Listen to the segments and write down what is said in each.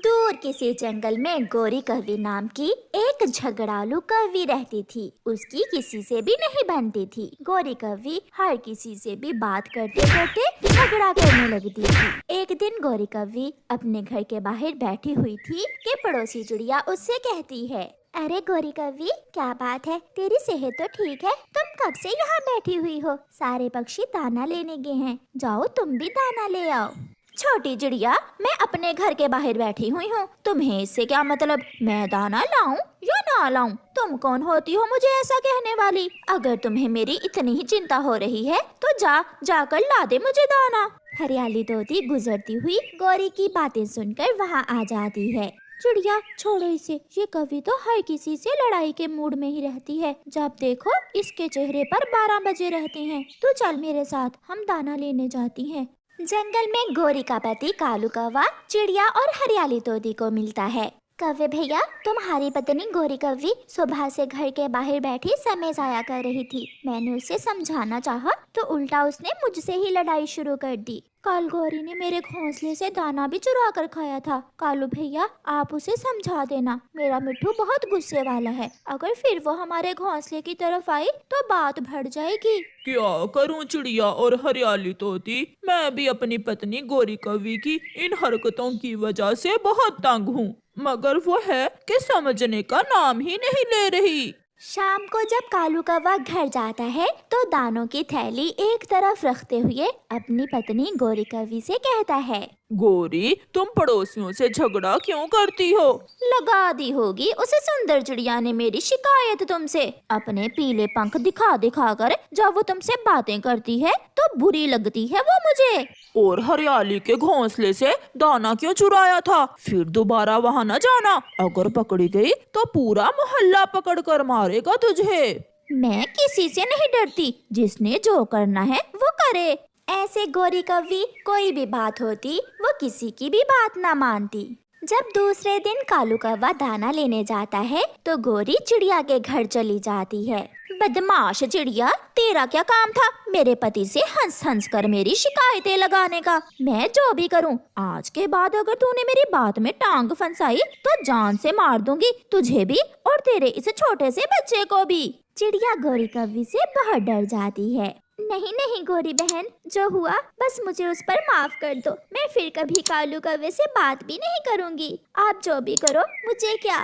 दूर किसी जंगल में गोरी कौवी नाम की एक झगड़ालू कौवी रहती थी। उसकी किसी से भी नहीं बनती थी। गोरी कौवी हर किसी से भी बात करते करते झगड़ा करने लगती थी। एक दिन गोरी कौवी अपने घर के बाहर बैठी हुई थी कि पड़ोसी चिड़िया उससे कहती है, अरे गोरी कौवी, क्या बात है, तेरी सेहत तो ठीक है? तुम कब से यहाँ बैठी हुई हो? सारे पक्षी दाना लेने गए हैं, जाओ तुम भी दाना ले आओ। छोटी चिड़िया, मैं अपने घर के बाहर बैठी हुई हूँ, तुम्हें इससे क्या मतलब? मैं दाना लाऊं या ना लाऊं? तुम कौन होती हो मुझे ऐसा कहने वाली? अगर तुम्हें मेरी इतनी ही चिंता हो रही है तो जाकर ला दे मुझे दाना। हरियाली तोती गुजरती हुई गोरी की बातें सुनकर वहाँ आ जाती है। चिड़िया, छोड़ो इसे, ये कौवी तो हर किसी से लड़ाई के मूड में ही रहती है। जब देखो इसके चेहरे पर 12 बजे रहते हैं। तू चल मेरे साथ, हम दाना लेने जाती हैं। जंगल में गोरी का पति कालू कौवा चिड़िया और हरियाली तोती को मिलता है। कौवे भैया, तुम्हारी पत्नी गोरी कौवी सुबह से घर के बाहर बैठी समय जाया कर रही थी। मैंने उसे समझाना चाहा तो उल्टा उसने मुझसे ही लड़ाई शुरू कर दी। कल गोरी ने मेरे घोंसले से दाना भी चुरा कर खाया था। कालू भैया, आप उसे समझा देना। मेरा मिट्ठू बहुत गुस्से वाला है, अगर फिर वो हमारे घोंसले की तरफ आई तो बात बढ़ जाएगी। क्या करूं चिड़िया और हरियाली तोती, मैं भी अपनी पत्नी गोरी कौवी की इन हरकतों की वजह से बहुत तंग हूँ, मगर वो है कि समझने का नाम ही नहीं ले रही। शाम को जब कालू कौवा घर जाता है तो दानों की थैली एक तरफ रखते हुए अपनी पत्नी गोरी कौवी से कहता है, गोरी, तुम पड़ोसियों से झगड़ा क्यों करती हो? लगा दी होगी उसे सुंदर चिड़िया ने मेरी शिकायत तुमसे। अपने पीले पंख दिखा दिखा कर जब वो तुमसे बातें करती है तो बुरी लगती है वो मुझे। और हरियाली के घोंसले से दाना क्यों चुराया था? फिर दोबारा वहाँ न जाना, अगर पकड़ी गई तो पूरा मोहल्ला पकड़ कर मारेगा तुझे। मैं किसी से नहीं डरती, जिसने जो करना है वो करे। ऐसे गोरी कौवी कोई भी बात होती वो किसी की भी बात ना मानती। जब दूसरे दिन कालू कौवा दाना लेने जाता है तो गोरी चिड़िया के घर चली जाती है। बदमाश चिड़िया, तेरा क्या काम था मेरे पति से हंस हंस कर मेरी शिकायतें लगाने का? मैं जो भी करूं, आज के बाद अगर तूने मेरी बात में टांग फंसाई तो जान से मार दूंगी, तुझे भी और तेरे इस छोटे से बच्चे को भी। चिड़िया गोरी कौवी से बहुत डर जाती है। नहीं नहीं गोरी बहन, जो हुआ बस मुझे उस पर माफ कर दो। मैं फिर कभी कालू कौवे से बात भी नहीं करूंगी। आप जो भी करो मुझे क्या।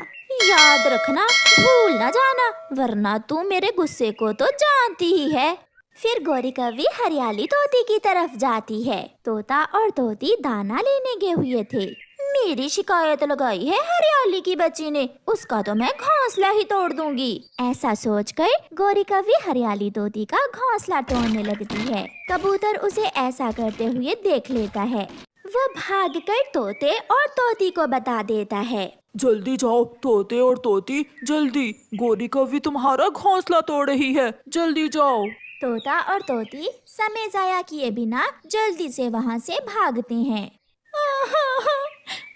याद रखना, भूल ना जाना, वरना तू मेरे गुस्से को तो जानती ही है। फिर गोरी कौवी हरियाली तोती की तरफ जाती है। तोता और तोती दाना लेने गए हुए थे। मेरी शिकायत लगाई है हरियाली की बच्ची ने, उसका तो मैं घोंसला ही तोड़ दूंगी। ऐसा सोचकर गोरी कौवी हरियाली तोती का घोंसला तोड़ने लगती है। कबूतर उसे ऐसा करते हुए देख लेता है। वो भागकर तोते और तोती को बता देता है। जल्दी जाओ तोते और तोती, जल्दी, गोरी कौवी तुम्हारा घोंसला तोड़ रही है, जल्दी जाओ। तोता और तोती समय जाया किए बिना जल्दी से वहाँ से भागते हैं।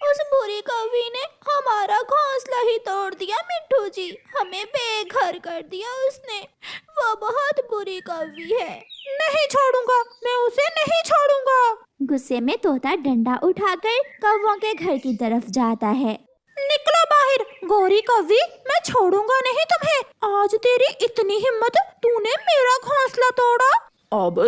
उस बुरी कौवी ने हमारा घोंसला ही तोड़ दिया मिट्ठू जी, हमें बेघर कर दिया उसने। वो बहुत बुरी कौवी है। नहीं छोड़ूंगा, मैं उसे नहीं छोड़ूंगा। गुस्से में तोता डंडा उठाकर कौवों के घर की तरफ जाता है। निकलो बाहर, गोरी कौवी, मैं छोड़ूंगा नहीं तुम्हें। आज तेरी इतनी हिम्मत, तूने मेरा घोंसला तोड़ा। अब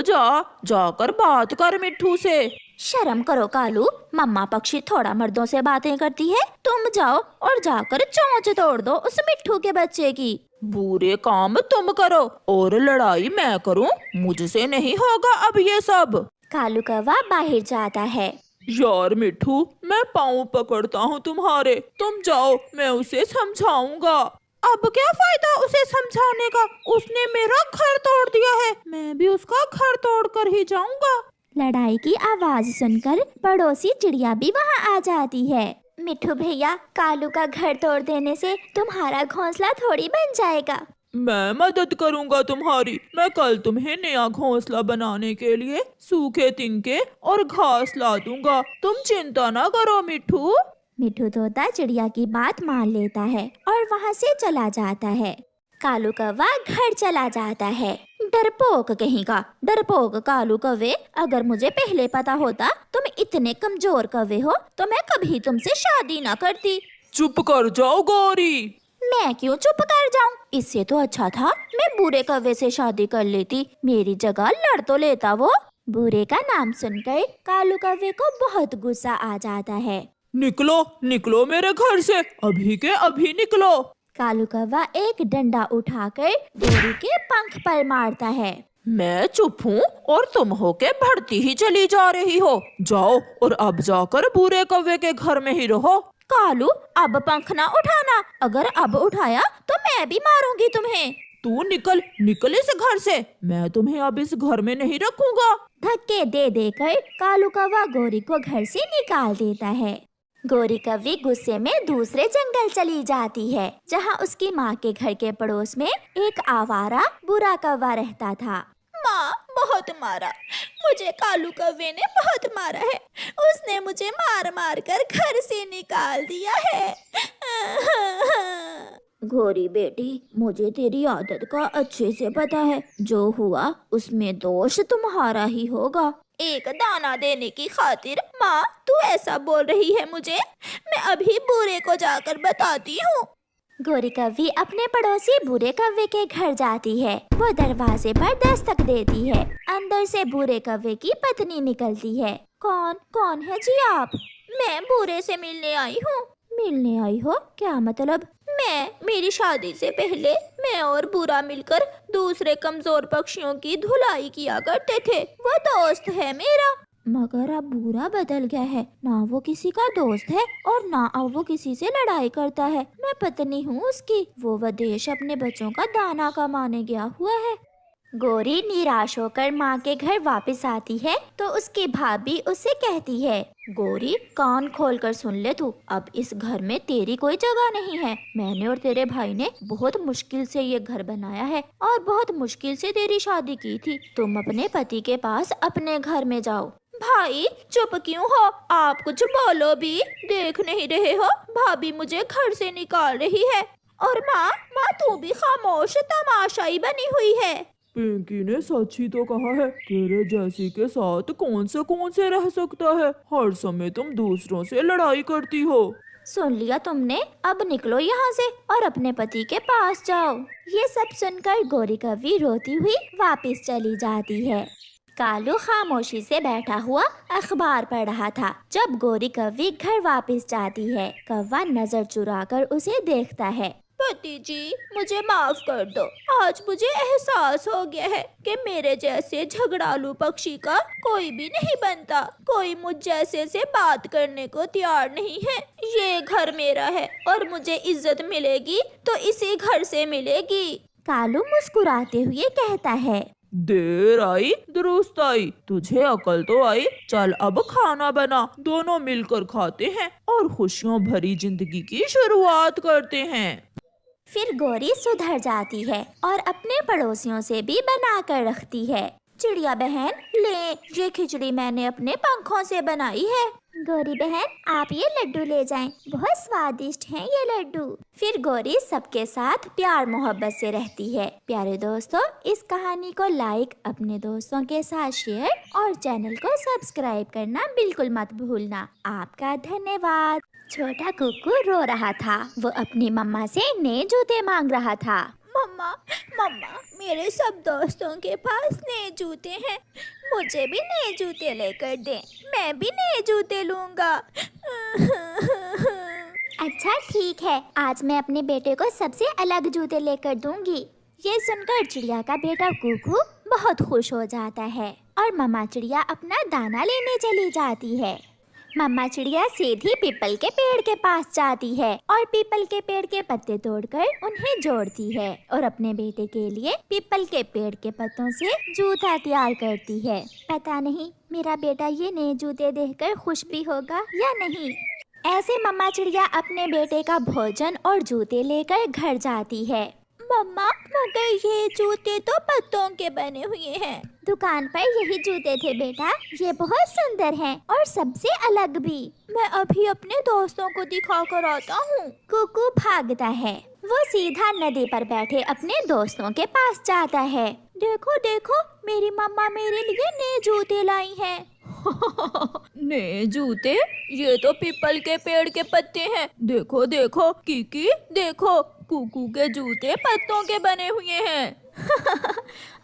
जाकर बात कर मिट्ठू से। शर्म करो कालू, मम्मा पक्षी थोड़ा मर्दों से बातें करती है। तुम जाओ और जाकर चोंच तोड़ दो उस मिट्ठू के बच्चे की। बुरे काम तुम करो और लड़ाई मैं करूं, मुझसे नहीं होगा अब ये सब। कालू कौवा बाहर जाता है। यार मिट्ठू, मैं पाँव पकड़ता हूँ तुम्हारे, तुम जाओ, मैं उसे समझाऊंगा। अब क्या फायदा उसे समझाने का, उसने मेरा घर तोड़ दिया है, मैं भी उसका घर तोड़ कर ही जाऊंगा। लड़ाई की आवाज सुनकर पड़ोसी चिड़िया भी वहाँ आ जाती है। मिट्ठू भैया, कालू का घर तोड़ देने से तुम्हारा घोंसला थोड़ी बन जाएगा। मैं मदद करूंगा तुम्हारी। मैं कल तुम्हें नया घोंसला बनाने के लिए सूखे तिनके और घास ला दूंगा, तुम चिंता ना करो मिट्ठू। मिट्ठू तोता चिड़िया की बात मान लेता है और वहाँ से चला जाता है। कालू कौवा घर चला जाता है। डरपोक कहीं का, डरपोक कालू कौवे। अगर मुझे पहले पता होता तुम इतने कमजोर कौवे हो तो मैं कभी तुमसे शादी ना करती। चुप कर जाओ गौरी। मैं क्यों चुप कर जाऊं? इससे तो अच्छा था मैं बुरे कौवे से शादी कर लेती, मेरी जगह लड़ तो लेता वो। बुरे का नाम सुनकर कालू कौवे को बहुत गुस्सा आ जाता है। निकलो निकलो मेरे घर से, अभी के अभी निकलो। कालू कौवा एक डंडा उठाकर गोरी के पंख पर मारता है। मैं चुप हूँ और तुम होके बढ़ती ही चली जा रही हो। जाओ और अब जाकर बुरे कौवे के घर में ही रहो। कालू अब पंख ना उठाना, अगर अब उठाया तो मैं भी मारूंगी तुम्हें। तू निकल निकल इस घर से, मैं तुम्हें अब इस घर में नहीं रखूंगा। धक्के दे देकर कालू कौवा गोरी को घर से निकाल देता है। गोरी कौवी गुस्से में दूसरे जंगल चली जाती है, जहाँ उसकी माँ के घर के पड़ोस में एक आवारा बुरा कौवा रहता था। माँ बहुत मारा मुझे, कालू कौवे ने बहुत मारा है, उसने मुझे मार मार कर घर से निकाल दिया है। गोरी बेटी, मुझे तेरी आदत का अच्छे से पता है, जो हुआ उसमें दोष तुम्हारा ही होगा। एक दाना देने की खातिर माँ तू ऐसा बोल रही है मुझे? मैं अभी बुरे को जाकर बताती हूँ। गोरी कौवी अपने पड़ोसी बुरे कौवे के घर जाती है। वो दरवाजे पर दस्तक देती है। अंदर से बुरे कौवे की पत्नी निकलती है। कौन कौन है जी आप? मैं बुरे से मिलने आई हूँ। मिलने आई हो? क्या मतलब? मेरी शादी से पहले मैं और बुरा मिलकर दूसरे कमजोर पक्षियों की धुलाई किया करते थे। वो दोस्त है मेरा। मगर अब बुरा बदल गया है, ना वो किसी का दोस्त है और ना अब वो किसी से लड़ाई करता है। मैं पत्नी हूँ उसकी। वो विदेश अपने बच्चों का दाना कमाने गया हुआ है। गोरी निराश होकर माँ के घर वापस आती है तो उसकी भाभी उससे कहती है, गोरी कान खोलकर सुन ले तू, अब इस घर में तेरी कोई जगह नहीं है। मैंने और तेरे भाई ने बहुत मुश्किल से ये घर बनाया है और बहुत मुश्किल से तेरी शादी की थी। तुम अपने पति के पास अपने घर में जाओ। भाई चुप क्यों हो? आप कुछ बोलो भी। देख नहीं रहे हो भाभी मुझे घर से निकाल रही है। और माँ तू भी खामोश तमाशाई बनी हुई है। पिंकी ने सच ही तो कहा है, तेरे जैसी के साथ कौन से रह सकता है। हर समय तुम दूसरों से लड़ाई करती हो। सुन लिया तुमने, अब निकलो यहाँ से और अपने पति के पास जाओ। ये सब सुनकर गोरी कौवी रोती हुई वापस चली जाती है। कालू खामोशी से बैठा हुआ अखबार पढ़ रहा था। जब गोरी कौवी घर वापस जाती है, कौवा नजर चुराकर उसे देखता है। पति जी मुझे माफ कर दो, आज मुझे एहसास हो गया है कि मेरे जैसे झगड़ालू पक्षी का कोई भी नहीं बनता। कोई मुझ जैसे से बात करने को तैयार नहीं है। ये घर मेरा है और मुझे इज्जत मिलेगी तो इसी घर से मिलेगी। कालू मुस्कुराते हुए कहता है, देर आई दुरुस्त आई, तुझे अकल तो आई। चल अब खाना बना, दोनों मिलकर खाते हैं और खुशियों भरी जिंदगी की शुरुआत करते हैं। फिर गोरी सुधर जाती है और अपने पड़ोसियों से भी बना कर रखती है। चिड़िया बहन ले, ये खिचड़ी मैंने अपने पंखों से बनाई है। गोरी बहन आप ये लड्डू ले जाएं, बहुत स्वादिष्ट हैं ये लड्डू। फिर गोरी सबके साथ प्यार मोहब्बत से रहती है। प्यारे दोस्तों, इस कहानी को लाइक, अपने दोस्तों के साथ शेयर और चैनल को सब्सक्राइब करना बिल्कुल मत भूलना। आपका धन्यवाद। छोटा कुक्कू रो रहा था। वो अपनी मम्मा से नए जूते मांग रहा था। मम्मा मेरे सब दोस्तों के पास नए जूते हैं, मुझे भी नए जूते लेकर दे, मैं भी नए जूते लूंगा। अच्छा ठीक है, आज मैं अपने बेटे को सबसे अलग जूते लेकर दूंगी। ये सुनकर चिड़िया का बेटा कुकू बहुत खुश हो जाता है और मम्मा चिड़िया अपना दाना लेने चली जाती है। मम्मा चिड़िया सीधी पीपल के पेड़ के पास जाती है और पीपल के पेड़ के पत्ते तोड़कर उन्हें जोड़ती है और अपने बेटे के लिए पीपल के पेड़ के पत्तों से जूता तैयार करती है। पता नहीं मेरा बेटा ये नए जूते देखकर खुश भी होगा या नहीं। ऐसे मम्मा चिड़िया अपने बेटे का भोजन और जूते लेकर घर जाती है। मम्मा मगर ये जूते तो पत्तों के बने हुए हैं। दुकान पर यही जूते थे बेटा, ये बहुत सुंदर हैं और सबसे अलग भी। मैं अभी अपने दोस्तों को दिखा कर आता हूँ। कुकू भागता है। वो सीधा नदी पर बैठे अपने दोस्तों के पास जाता है। देखो देखो, मेरी मम्मा मेरे लिए नए जूते लाई हैं। नए जूते? ये तो पीपल के पेड़ के पत्ते हैं। देखो देखो कीकी, देखो कुकू के जूते पत्तों के बने हुए हैं।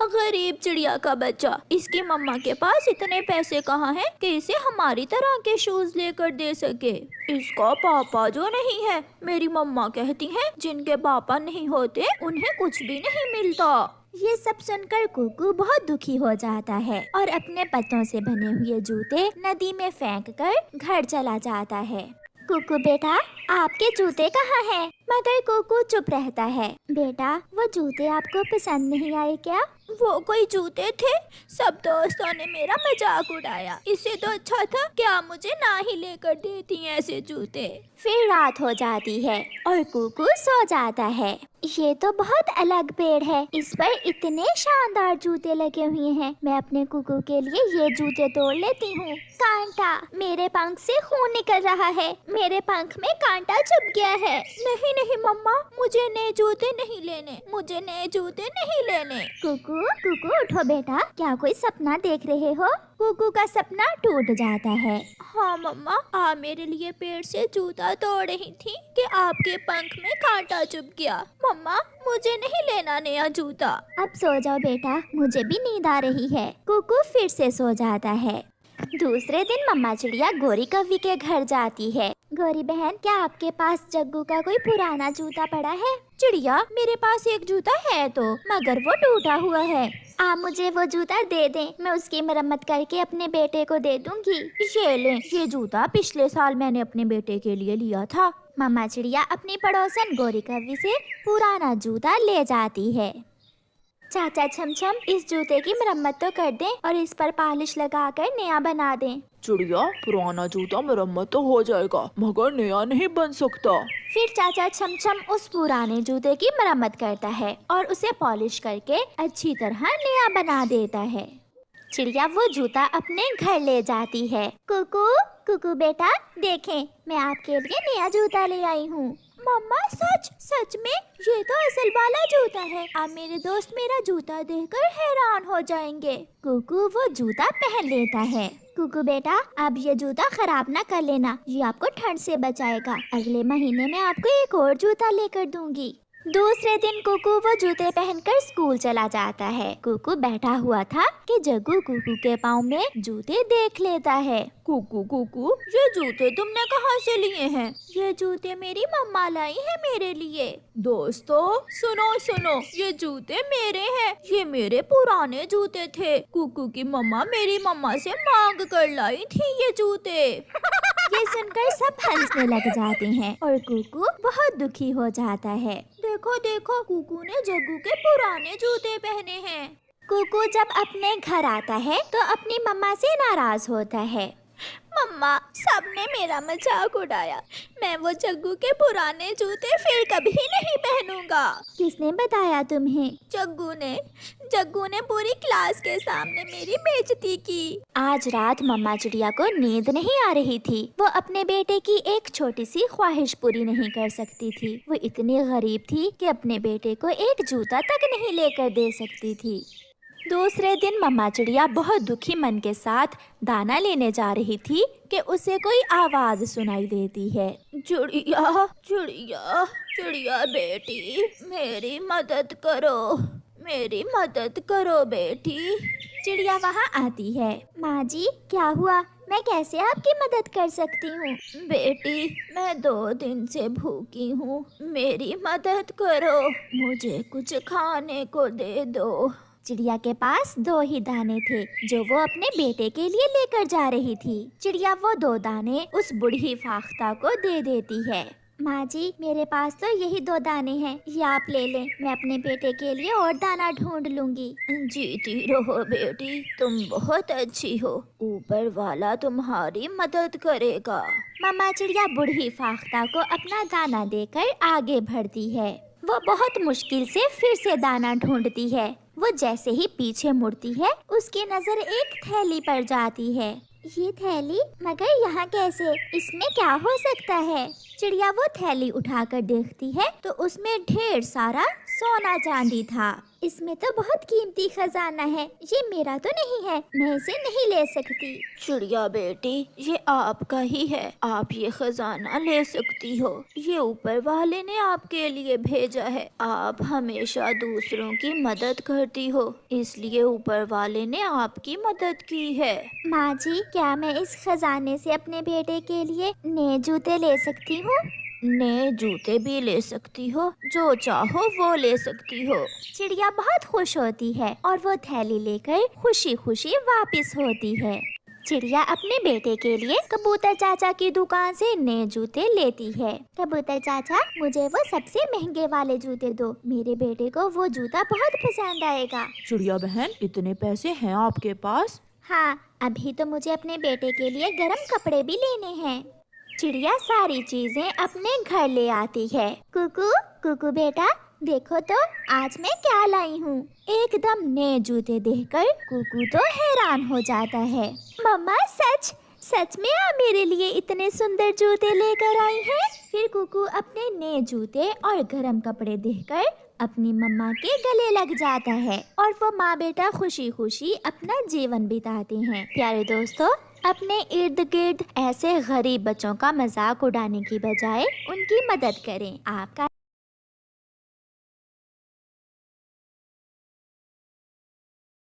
गरीब चिड़िया का बच्चा, इसकी मम्मा के पास इतने पैसे कहाँ हैं कि इसे हमारी तरह के शूज लेकर दे सके। इसका पापा जो नहीं है, मेरी मम्मा कहती हैं जिनके पापा नहीं होते उन्हें कुछ भी नहीं मिलता। ये सब सुनकर कुकू बहुत दुखी हो जाता है और अपने पत्तों से बने हुए जूते नदी में फेंककर घर चला जाता है। कुकू बेटा, आपके जूते कहाँ हैं? मगर कुकू चुप रहता है। बेटा, वो जूते आपको पसंद नहीं आए क्या? वो कोई जूते थे, सब दोस्तों ने मेरा मजाक उड़ाया। इससे तो अच्छा था कि आप मुझे ना ही लेकर देती ऐसे जूते। फिर रात हो जाती है और कुकू सो जाता है। ये तो बहुत अलग पेड़ है, इस पर इतने शानदार जूते लगे हुए हैं। मैं अपने कुकू के लिए ये जूते तोड़ लेती हूँ। कांटा, मेरे पंख से खून निकल रहा है, मेरे पंख में कांटा चुभ गया है। नहीं नहीं मम्मा, मुझे नए जूते नहीं लेने, मुझे नए जूते नहीं लेने। कुकू कुकू उठो बेटा, क्या कोई सपना देख रहे हो? कुकू का सपना टूट जाता है। हाँ मम्मा, आप मेरे लिए पेड़ से जूता तोड़ रही थी कि आपके पंख में कांटा चुभ गया। मम्मा, मुझे नहीं लेना नया जूता। अब सो जाओ बेटा, मुझे भी नींद आ रही है। कुकू फिर से सो जाता है। दूसरे दिन मम्मा चिड़िया गोरी कव्वी के घर जाती है। गोरी बहन, क्या आपके पास जग्गू का कोई पुराना जूता पड़ा है? चिड़िया, मेरे पास एक जूता है तो, मगर वो टूटा हुआ है। आप मुझे वो जूता दे दें, मैं उसकी मरम्मत करके अपने बेटे को दे दूंगी। ये लें, ये जूता पिछले साल मैंने अपने बेटे के लिए लिया था। मम्मा चिड़िया अपनी पड़ोसन गोरी कव्वी से पुराना जूता ले जाती है। चाचा छमछम, इस जूते की मरम्मत तो कर दें और इस पर पॉलिश लगाकर नया बना दें। चिड़िया, पुराना जूता मरम्मत तो हो जाएगा मगर नया नहीं बन सकता। फिर चाचा छमछम उस पुराने जूते की मरम्मत करता है और उसे पॉलिश करके अच्छी तरह नया बना देता है। चिड़िया वो जूता अपने घर ले जाती है। कुकू कुकू बेटा, देखें, मैं आपके लिए नया जूता ले आई हूँ। मम्मा, सच सच में? ये तो असल वाला जूता है। अब मेरे दोस्त मेरा जूता देखकर हैरान हो जाएंगे। कुकू वो जूता पहन लेता है। कुकू बेटा, अब ये जूता खराब ना कर लेना, ये आपको ठंड से बचाएगा। अगले महीने में आपको एक और जूता लेकर दूंगी। दूसरे दिन कुकू वो जूते पहनकर स्कूल चला जाता है। कुकू बैठा हुआ था कि जग्गू कुकू के पाँव में जूते देख लेता है। कुकू कुकू, ये जूते तुमने कहाँ से लिए हैं? ये जूते मेरी मम्मा लाई है मेरे लिए। दोस्तों सुनो सुनो, ये जूते मेरे हैं, ये मेरे पुराने जूते थे। कुकू की मम्मा मेरी मम्मा से मांग कर लाई थी ये जूते। ये सुनकर सब हंसने लग जाते हैं और कुकू बहुत दुखी हो जाता है। देखो देखो, कुकू ने जग्गू के पुराने जूते पहने हैं। कुकू जब अपने घर आता है तो अपनी मम्मा से नाराज होता है। मम्मा, सबने मेरा मजाक उड़ाया, मैं वो जग्गू के पुराने जूते फिर कभी नहीं पहनूंगा। किसने बताया तुम्हें? जग्गू ने पूरी क्लास के सामने मेरी बेइज्जती की। आज रात मम्मा चिड़िया को नींद नहीं आ रही थी। वो अपने बेटे की एक छोटी सी ख्वाहिश पूरी नहीं कर सकती थी। वो इतनी गरीब थी कि अपने बेटे को एक जूता तक नहीं लेकर दे सकती थी। दूसरे दिन मम्मा चिड़िया बहुत दुखी मन के साथ दाना लेने जा रही थी कि उसे कोई आवाज सुनाई देती है। चिड़िया चिड़िया चिड़िया बेटी, मेरी मदद करो, मेरी मदद करो बेटी। चिड़िया वहाँ आती है। माँ जी, क्या हुआ? मैं कैसे आपकी मदद कर सकती हूँ? बेटी, मैं 2 दिन से भूखी हूँ, मेरी मदद करो, मुझे कुछ खाने को दे दो। चिड़िया के पास 2 ही दाने थे जो वो अपने बेटे के लिए लेकर जा रही थी। चिड़िया वो 2 दाने उस बूढ़ी फाख्ता को दे देती है। माँ जी, मेरे पास तो यही 2 दाने हैं, ये आप ले लें, मैं अपने बेटे के लिए और दाना ढूंढ लूंगी। जीती रहो बेटी, तुम बहुत अच्छी हो, ऊपर वाला तुम्हारी मदद करेगा। मम्मा चिड़िया बूढ़ी फाख्ता को अपना दाना देकर आगे बढ़ती है। वो बहुत मुश्किल से फिर से दाना ढूंढती है। वो जैसे ही पीछे मुड़ती है, उसकी नजर एक थैली पर जाती है। ये थैली? मगर यहाँ कैसे? इसमें क्या हो सकता है? चिड़िया वो थैली उठाकर देखती है तो उसमें ढेर सारा सोना चांदी था। इसमें तो बहुत कीमती खजाना है, ये मेरा तो नहीं है, मैं इसे नहीं ले सकती। चिड़िया बेटी, ये आपका ही है, आप ये खजाना ले सकती हो। ये ऊपर वाले ने आपके लिए भेजा है। आप हमेशा दूसरों की मदद करती हो, इसलिए ऊपर वाले ने आपकी मदद की है। माँ जी, क्या मैं इस खजाने से अपने बेटे के लिए नए जूते ले सकती हूँ? नए जूते भी ले सकती हो, जो चाहो वो ले सकती हो। चिड़िया बहुत खुश होती है और वो थैली लेकर खुशी खुशी वापस होती है। चिड़िया अपने बेटे के लिए कबूतर चाचा की दुकान से नए जूते लेती है। कबूतर चाचा, मुझे वो सबसे महंगे वाले जूते दो, मेरे बेटे को वो जूता बहुत पसंद आएगा। चिड़िया बहन, इतने पैसे हैं आपके पास? हाँ, अभी तो मुझे अपने बेटे के लिए गर्म कपड़े भी लेने हैं। चिड़िया सारी चीजें अपने घर ले आती है। कुकू कुकू बेटा, देखो तो आज मैं क्या लाई हूँ। एकदम नए जूते देखकर कुकू तो हैरान हो जाता है। मम्मा, सच में आप मेरे लिए इतने सुंदर जूते लेकर आई हैं? फिर कुकू अपने नए जूते और गर्म कपड़े देखकर अपनी मम्मा के गले लग जाता है और वो माँ बेटा खुशी खुशी अपना जीवन बिताते हैं। प्यारे दोस्तों, अपने इर्द गिर्द ऐसे गरीब बच्चों का मजाक उड़ाने की बजाय उनकी मदद करें। आपका